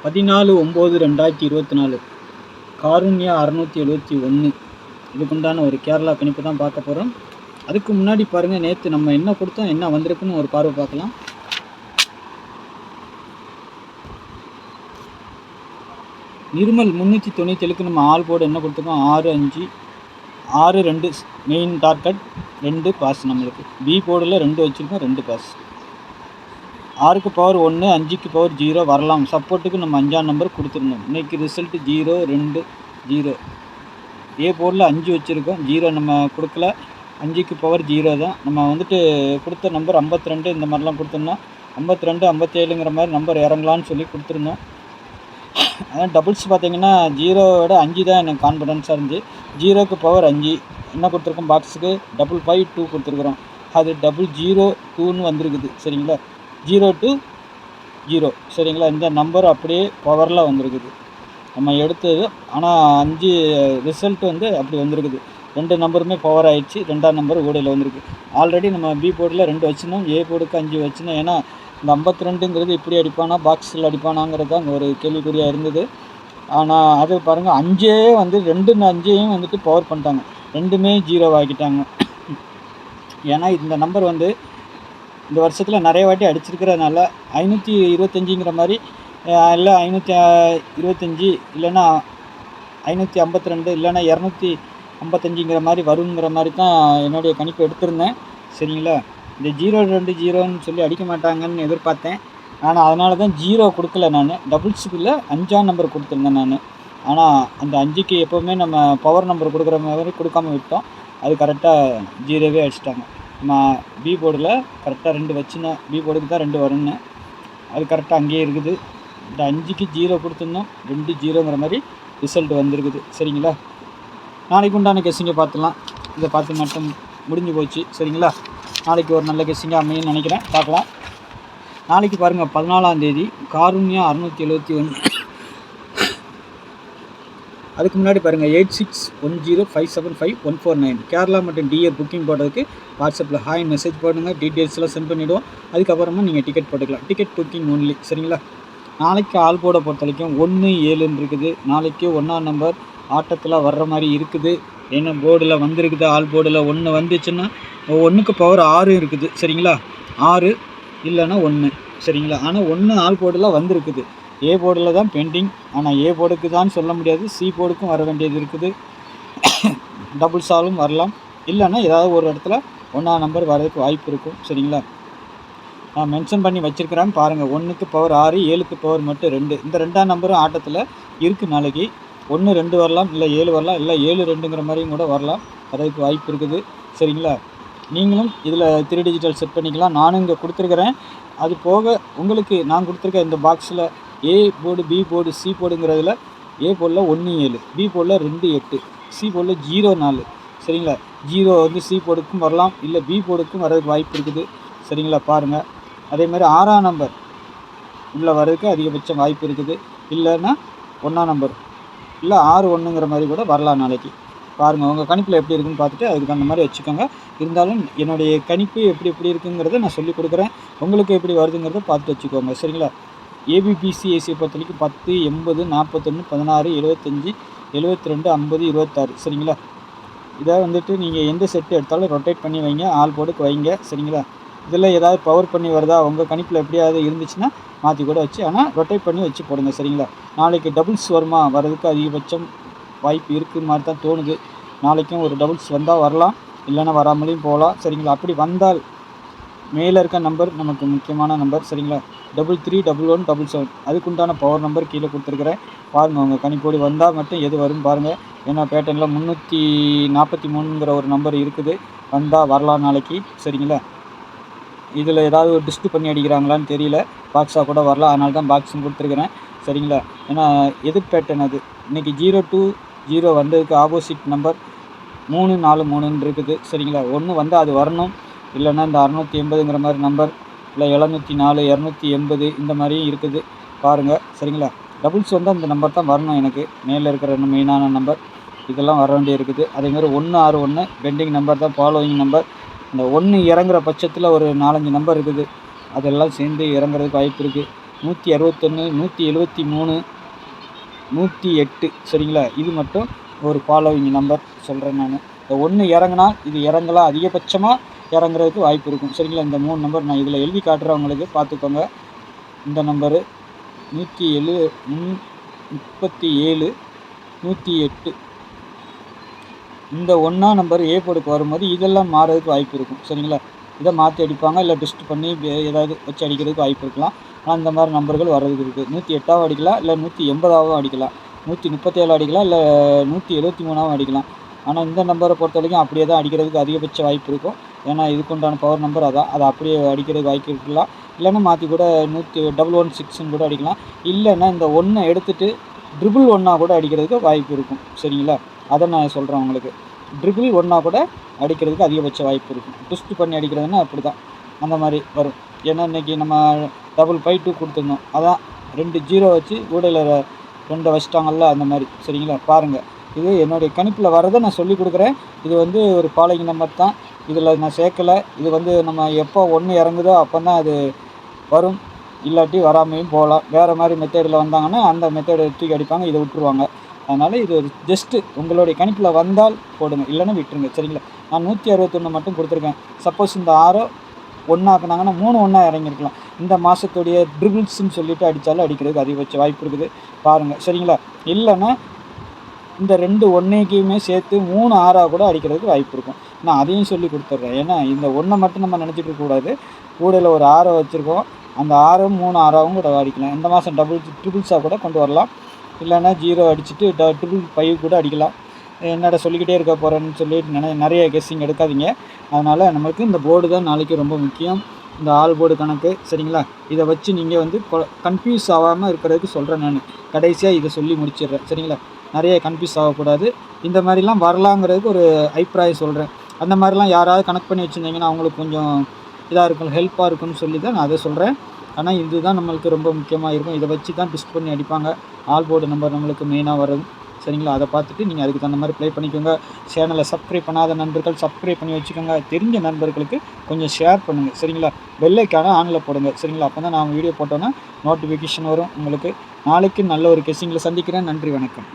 14/9/2024 காருண்யா 671 இதுக்குண்டான ஒரு கேரளா கணிப்பு தான் பார்க்க போகிறோம். அதுக்கு முன்னாடி பாருங்கள், நேற்று நம்ம என்ன கொடுத்தோம், என்ன வந்திருக்குன்னு ஒரு பார்வை பார்க்கலாம். நிர்மல் 397க்கு நம்ம ஆல் போர்டு என்ன கொடுத்துருக்கோம், 6-5 6-2 மெயின் டார்கெட், 2 பாஸ். நம்மளுக்கு பி போர்டில் 2 வச்சுருக்கோம், 2 பாஸ். 6க்கு பவர் 1, 5க்கு பவர் 0 வரலாம். சப்போர்ட்டுக்கு நம்ம 5ஆம் நம்பர் கொடுத்துருந்தோம். இன்றைக்கி ரிசல்ட்டு 0 2 0. ஏ போர்டில் 5 வச்சுருக்கோம், 0 நம்ம கொடுக்கல. 5க்கு பவர் 0 தான். நம்ம வந்துட்டு கொடுத்த நம்பர் 52 இந்த மாதிரிலாம் கொடுத்துருந்தோம். 52 57ங்கிற மாதிரி நம்பர் இறங்கலான்னு சொல்லி கொடுத்துருந்தோம். அதான் டபுள்ஸ் பார்த்திங்கன்னா 0விட 5 தான் எனக்கு கான்ஃபிடன்ஸாக இருந்துச்சு. 0க்கு பவர் 5 என்ன கொடுத்துருக்கோம், பாக்ஸுக்கு 552 கொடுத்துருக்குறோம். அது 002ன்னு வந்திருக்குது. சரிங்களா, 0 to 0. சரிங்களா, இந்த நம்பர் அப்படியே பவரில் வந்திருக்குது நம்ம எடுத்தது. ஆனால் 5 ரிசல்ட் வந்து அப்படி வந்திருக்குது. 2 நம்பருமே பவர் ஆகிடுச்சு. 2ஆம் நம்பர் ஓடையில் வந்திருக்கு. ஆல்ரெடி நம்ம பி போர்டில் 2 வச்சுருந்தோம், ஏ போர்டுக்கு 5 வச்சுருந்தோம். ஏன்னா இந்த 52ங்கிறது இப்படி அடிப்பானா, பாக்ஸில் அடிப்பானாங்கிறது தான் ஒரு கேள்விக்குறியாக இருந்தது. ஆனால் அது பாருங்கள், 5 வந்து 2 5ஐயும் வந்துட்டு பவர் பண்ணிட்டாங்க. 2மே 0 ஆக்கிட்டாங்க. ஏன்னா இந்த நம்பர் வந்து இந்த வருஷத்தில் நிறைய வாட்டி அடிச்சிருக்கிறதுனால 525ங்கிற மாதிரி, இல்லை 525 இல்லைன்னா 552 இல்லைன்னா 255ங்கிற மாதிரி வருங்கிற மாதிரி தான் என்னுடைய கணிப்பு எடுத்திருந்தேன். சரிங்களா, இந்த 0-2-0ன்னு சொல்லி அடிக்க மாட்டாங்கன்னு எதிர்பார்த்தேன். ஆனால் அதனால தான் 0 கொடுக்கல. நான் டபுள்ஸுக்குள்ளே 5ஆம் நம்பர் கொடுத்துருந்தேன் நான். ஆனால் அந்த 5க்கு எப்போவுமே நம்ம பவர் நம்பர் கொடுக்குற மாதிரி கொடுக்காமல் விட்டோம். அது கரெக்டாக 0வே அடிச்சிட்டாங்க. நான் பி போர்டில் கரெக்டாக 2 வச்சுனேன். பி போர்டுக்கு தான் 2 வரும்னு, அது கரெக்டாக அங்கேயே இருக்குது. இந்த 5க்கு 0 கொடுத்துருந்தோம், 2 0ங்கிற மாதிரி ரிசல்ட் வந்திருக்குது. சரிங்களா, நாளைக்கு உண்டான கெஸ்ஸிங்கை பார்த்துலாம். இதை பார்த்து மட்டும் முடிஞ்சு போச்சு. சரிங்களா, நாளைக்கு ஒரு நல்ல கெஸ்ஸிங்காக அமையும்னு நினைக்கிறேன். பார்க்கலாம். நாளைக்கு பாருங்கள், 14ஆம் தேதி காருண்யா 671. அதுக்கு முன்னாடி பாருங்கள், 8610575149 கேரளா மற்றும் டிஆர் புக்கிங் போடுறதுக்கு வாட்ஸ்அப்பில் ஹாய் மெசேஜ் போடுங்க. டீட்டெயில்ஸ்லாம் சென்ட் பண்ணிவிடுவோம். அதுக்கப்புறமா நீங்கள் டிக்கெட் போட்டுக்கலாம். Ticket booking only. சரிங்களா, நாளைக்கு ஆல் போர்டை பொறுத்த வரைக்கும் 1-7ன்னு இருக்குது. நாளைக்கு 1ஆம் நம்பர் ஆட்டத்தில் வர்ற மாதிரி இருக்குது. ஏன்னா போர்டில் வந்திருக்குது. ஆல் போர்டில் 1 வந்துச்சுன்னா 1க்கு பவர் 6 இருக்குது. சரிங்களா, 6 இல்லைன்னா 1. சரிங்களா, ஆனால் 1 ஆல் போர்டில் வந்திருக்குது. ஏ போர்டில் தான் பெண்டிங். ஆனால் ஏ போர்டுக்கு தான் சொல்ல முடியாது, சி போர்டுக்கும் வர வேண்டியது இருக்குது. டபுள் சாலும் வரலாம், இல்லைன்னா ஏதாவது ஒரு இடத்துல 1ஆம் நம்பர் வரதுக்கு வாய்ப்பு இருக்கும். சரிங்களா, நான் மென்ஷன் பண்ணி வச்சுருக்கிறேன் பாருங்கள். 1க்கு பவர் 6, 7க்கு பவர் மட்டும் 2. இந்த 2ஆம் நம்பரும் ஆட்டத்தில் இருக்குது. நாளைக்கு 1 2 வரலாம், இல்லை 7 வரலாம், இல்லை 7 2ங்கிற மாதிரியும் கூட வரலாம். வரதுக்கு வாய்ப்பு இருக்குது. சரிங்களா, நீங்களும் இதில் 3 டிஜிட்டல் செட் பண்ணிக்கலாம். நானும் இங்கே கொடுத்துருக்குறேன். அது போக உங்களுக்கு நான் கொடுத்துருக்க இந்த பாக்ஸில் A board, B board, C போர்டுங்கிறதுல ஏ போர்டில் 1-7, பி போர்டில் 2-8, சி போர்டில் 0-4. சரிங்களா, 0 வந்து சி போர்டுக்கும் வரலாம், இல்லை பி போர்டுக்கும் வரதுக்கு வாய்ப்பு இருக்குது. சரிங்களா, பாருங்கள். அதேமாதிரி 6ஆம் நம்பர் உள்ளே வர்றதுக்கு அதிகபட்சம் வாய்ப்பு இருக்குது. இல்லைன்னா 1ஆம் நம்பர் இல்லை 6-1ங்கிற மாதிரி கூட வரலாம் நாளைக்கு. பாருங்கள், உங்கள் கணிப்பில் எப்படி இருக்குதுன்னு பார்த்துட்டு அதுக்கு தகுந்த மாதிரி வச்சுக்கோங்க. இருந்தாலும் என்னுடைய கணிப்பு எப்படி இருக்குங்கிறத நான் சொல்லிக் கொடுக்குறேன். உங்களுக்கு எப்படி வருதுங்கிறத பார்த்து வச்சுக்கோங்க. சரிங்களா, ஏபிபிசிஏசியை பொறுத்த வரைக்கும் 10 80 41 16 75 72 50 26. சரிங்களா, இதை வந்துட்டு நீங்கள் எந்த செட்டு எடுத்தாலும் ரொட்டேட் பண்ணி வைங்க, ஆல் போர்டுக்கு வைங்க. சரிங்களா, இதில் ஏதாவது பவர் பண்ணி வருதா, உங்கள் கணிப்பில் எப்படியாவது இருந்துச்சுன்னா மாற்றி கூட வச்சு, ஆனால் ரொட்டேட் பண்ணி வச்சு போடுங்க. சரிங்களா, நாளைக்கு டபுள்ஸ் வருமா, வரதுக்கு அதிகபட்சம் வாய்ப்பு இருக்குது மாதிரி தான் தோணுது. நாளைக்கும் ஒரு டபுள்ஸ் வந்தால் வரலாம், இல்லைன்னா வராமலையும் போகலாம். சரிங்களா, அப்படி வந்தால் மேலே இருக்க நம்பர் நமக்கு முக்கியமான நம்பர். சரிங்களா, 33 11 77 அதுக்குண்டான பவர் நம்பர் கீழே கொடுத்துருக்குறேன். பாருங்கள், உங்கள் கணிப்போடு வந்தால் மட்டும் எது வரும் பாருங்கள். ஏன்னா பேட்டர்னில் 343ங்கிற ஒரு நம்பர் இருக்குது, வந்தால் வரலாம் நாளைக்கு. சரிங்களா, இதில் ஏதாவது ஒரு டிஸ்ட் பண்ணி அடிக்கிறாங்களான்னு தெரியல, பாக்ஸாக கூட வரலாம். அதனால தான் பாக்ஸும் கொடுத்துருக்குறேன். சரிங்களா, ஏன்னா எதிர் பேட்டர்ன் அது. இன்றைக்கி 0 to 0 வந்ததுக்கு ஆப்போசிட் நம்பர் 3 4 3ன்னு இருக்குது. சரிங்களா, 1 வந்தால் அது வரணும், இல்லைன்னா இந்த 680ங்கிற மாதிரி நம்பர், இல்லை 704 280 இந்த மாதிரியும் இருக்குது. பாருங்கள். சரிங்களா, டபுள்ஸ் வந்து அந்த நம்பர் தான் வரணும். எனக்கு மேலே இருக்கிற மெயினான நம்பர் இதெல்லாம் வர வேண்டிய இருக்குது. அதேமாதிரி 161 பெண்டிங் நம்பர் தான், ஃபாலோயிங் நம்பர். இந்த 1 இறங்குற பட்சத்தில் ஒரு 4-5 நம்பர் இருக்குது, அதெல்லாம் சேர்ந்து இறங்குறதுக்கு வாய்ப்பு இருக்குது. 161, 173, 108 சரிங்களா? இது மட்டும் ஒரு ஃபாலோவிங் நம்பர் சொல்கிறேன் நான். இந்த 1 இறங்குனா இது இறங்கலாம், அதிகபட்சமாக இறங்குறதுக்கு வாய்ப்பு இருக்கும் சரிங்களா? இந்த 3 நம்பர் நான் இதில் எழுதி காட்டுறேன், உங்களுக்கு பார்த்துக்கோங்க. இந்த நம்பரு 137, 108 இந்த 1ஆ நம்பர் ஏ போர்டுக்கு வரும்போது இதெல்லாம் மாறதுக்கு வாய்ப்பு இருக்கும் சரிங்களா? இதை மாற்றி அடிப்பாங்க, இல்லை டிஸ்ட் பண்ணி ஏதாவது வச்சு அடிக்கிறதுக்கு வாய்ப்பு இருக்கலாம். ஆனால் இந்த மாதிரி நம்பர்கள் வர்றதுக்கு இருக்குது. 108ஆவும் அடிக்கலாம், இல்லை 180ஆவும் அடிக்கலாம், 137 அடிக்கலாம், இல்லை 173ஆவும் அடிக்கலாம். ஆனால் இந்த நம்பரை பொறுத்த வரைக்கும் அப்படியே தான் அடிக்கிறதுக்கு அதிகபட்ச வாய்ப்பு இருக்கும். ஏன்னா இதுக்குண்டான பவர் நம்பர் அதான், அதை அப்படியே அடிக்கிறதுக்கு வாய்ப்பு இருக்கலாம். இல்லைன்னா மாற்றி கூட 116 கூட அடிக்கலாம். இல்லைன்னா இந்த 1 எடுத்துகிட்டு 111 கூட அடிக்கிறதுக்கு வாய்ப்பு இருக்கும் சரிங்களா? அதை நான் சொல்கிறேன் உங்களுக்கு. 111 கூட அடிக்கிறதுக்கு அதிகபட்ச வாய்ப்பு இருக்கும். ட்விஸ்ட் பண்ணி அடிக்கிறதுனா அப்படி தான், அந்த மாதிரி வரும். ஏன்னா இன்றைக்கி நம்ம 552 கொடுத்துருந்தோம், அதான் 2 0 வச்சு ஊடையில் 2 வச்சிட்டாங்கல்ல, அந்த மாதிரி சரிங்களா? பாருங்கள், இது என்னுடைய கணிப்பில் வரதை நான் சொல்லி கொடுக்குறேன். இது வந்து ஒரு ஃபாலோயிங் நம்பர் தான், இதில் நான் சேர்க்கலை. இது வந்து நம்ம எப்போ 1 இறங்குதோ அப்போ தான் அது வரும், இல்லாட்டி வராமையும் போகலாம். வேறு மாதிரி மெத்தேடில் வந்தாங்கன்னா அந்த மெத்தேடை தூக்கி அடிப்பாங்க, இதை விட்டுருவாங்க. அதனால் இது ஒரு ஜஸ்ட்டு உங்களுடைய கணிப்பில் வந்தால் போடுங்க, இல்லைன்னா விட்டுருங்க சரிங்களா? நான் 161 மட்டும் கொடுத்துருக்கேன். சப்போஸ் இந்த 6 1 ஆக்குனாங்கன்னா 3 1 இறங்கியிருக்கலாம். இந்த மாதத்துடைய ட்ரிபிள்ஸ்ன்னு சொல்லிட்டு அடித்தாலும் அடிக்கிறதுக்கு அதிகபட்ச வாய்ப்பு இருக்குது, பாருங்கள் சரிங்களா? இல்லைன்னா இந்த 2 1க்குமே சேர்த்து 3 6 கூட அடிக்கிறதுக்கு வாய்ப்பு இருக்கும். நான் அதையும் சொல்லி கொடுத்துட்றேன். ஏன்னா இந்த 1 மட்டும் நம்ம நினச்சிட்டு இருக்கக்கூடாது. கூடையில் ஒரு 6 வச்சுருக்கோம், அந்த 6 3 6ஆவும் கூட அடிக்கலாம். இந்த மாதம் ட்ரிபிள்ஸாக கூட கொண்டு வரலாம். இல்லைன்னா 0 அடிச்சுட்டு 555 கூட அடிக்கலாம். என்னடா சொல்லிக்கிட்டே இருக்க போகிறேன்னு சொல்லிட்டு நிறைய கெஸ்ஸிங் எடுக்காதீங்க. அதனால் நமக்கு இந்த போர்டு தான் நாளைக்கு ரொம்ப முக்கியம், இந்த ஆல் போர்டு கணக்கு சரிங்களா? இதை வச்சு நீங்கள் வந்து கன்ஃபியூஸ் ஆகாமல் இருக்கிறதுக்கு சொல்கிறேன். நான் கடைசியாக இதை சொல்லி முடிச்சிடுறேன் சரிங்களா? நிறைய கன்ஃபியூஸ் ஆகக்கூடாது. இந்த மாதிரிலாம் வரலாங்கிறதுக்கு ஒரு அபிப்பிராயம் சொல்கிறேன். அந்த மாதிரிலாம் யாராவது கனெக்ட் பண்ணி வச்சுருந்தீங்கன்னா அவங்களுக்கு கொஞ்சம் இதாக இருக்கும், ஹெல்ப்பாக இருக்குன்னு சொல்லி தான் நான் அதை சொல்கிறேன். ஆனால் இதுதான் நம்மளுக்கு ரொம்ப முக்கியமாக இருக்கும். இதை வச்சு தான் ட்விஸ்ட் பண்ணி அடிப்பாங்க. ஆல் போர்டு நம்பர் நம்மளுக்கு மெயினாக வரும் சரிங்களா? அதை பார்த்துட்டு நீங்கள் அதுக்கு தகுந்த மாதிரி ப்ளே பண்ணிக்கோங்க. சேனலை சப்ஸ்கிரைப் பண்ணாத நண்பர்கள் சப்ஸ்கிரைப் பண்ணி வச்சுக்கோங்க. தெரிஞ்ச நண்பர்களுக்கு கொஞ்சம் ஷேர் பண்ணுங்கள் சரிங்களா? பெல் ஐக்கானை ஆனில் போடுங்க சரிங்களா? அப்போ தான் நான் வீடியோ போட்டோன்னா நோட்டிஃபிகேஷன் வரும் உங்களுக்கு. நாளைக்கு நல்ல ஒரு கெஸ்ஸிங்கில் சந்திக்கிறேன். நன்றி, வணக்கம்.